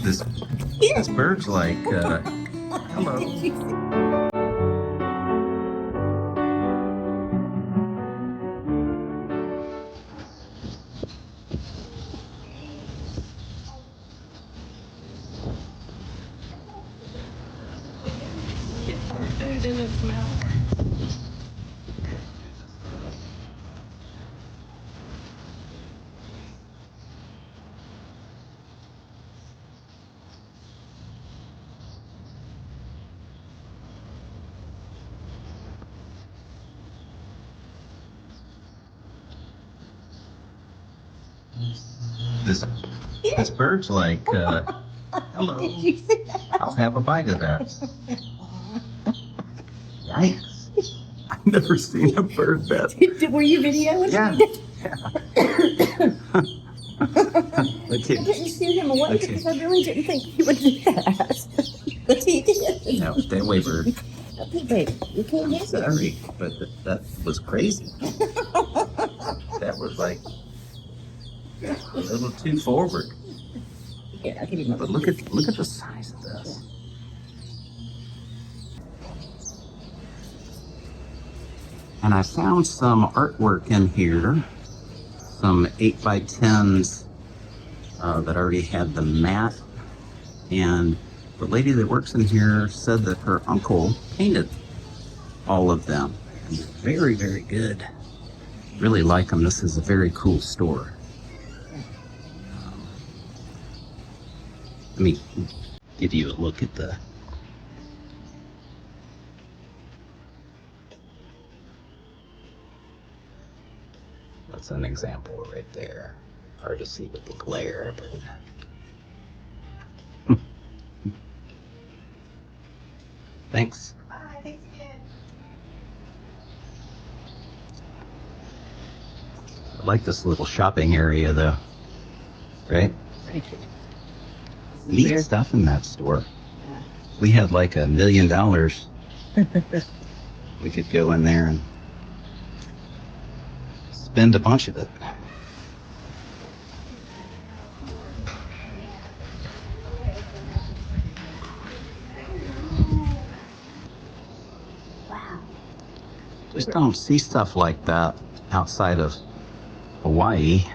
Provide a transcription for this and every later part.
This this bird's like, hello. Food in its mouth. This bird's like, hello. I'll have a bite of that. Yikes. I've never seen a bird that. Were you videoing? Yeah. I didn't shoot him away because I really didn't think he would do that. But he did. No, stay away, bird. Okay, babe, you can't hit him. Sorry, but that was crazy. That was like a little too forward. Yeah, I'll give you But look at the size of this. And I found some artwork in here, some 8x10s that already had the mat. And the lady that works in here said that her uncle painted all of them. And they're very, very good. Really like them. This is a very cool store. Let me give you a look at the. That's an example right there. Hard to see with the glare, but. Thanks. Bye, thanks again. I like this little shopping area though, right? Thank you. Neat stuff in that store. We had like $1 million. We could go in there and spend a bunch of it. Wow. Just don't see stuff like that outside of Hawaii.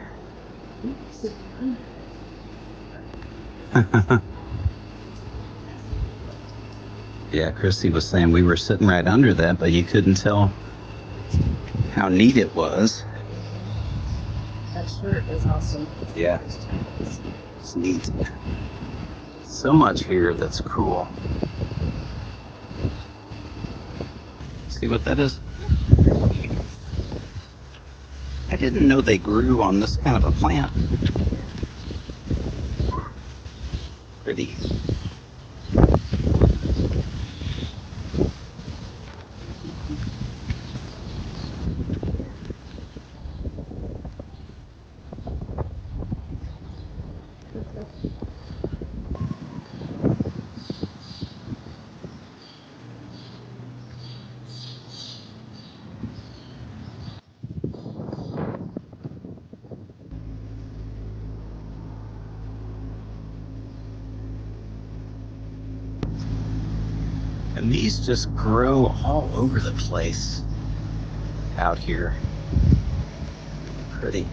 Yeah, Christy was saying we were sitting right under that, but you couldn't tell how neat it was. That shirt is awesome. Yeah, it's neat. So much here that's cool. See what that is? I didn't know they grew on this kind of a plant. Pretty. And these just grow all over the place out here. Pretty.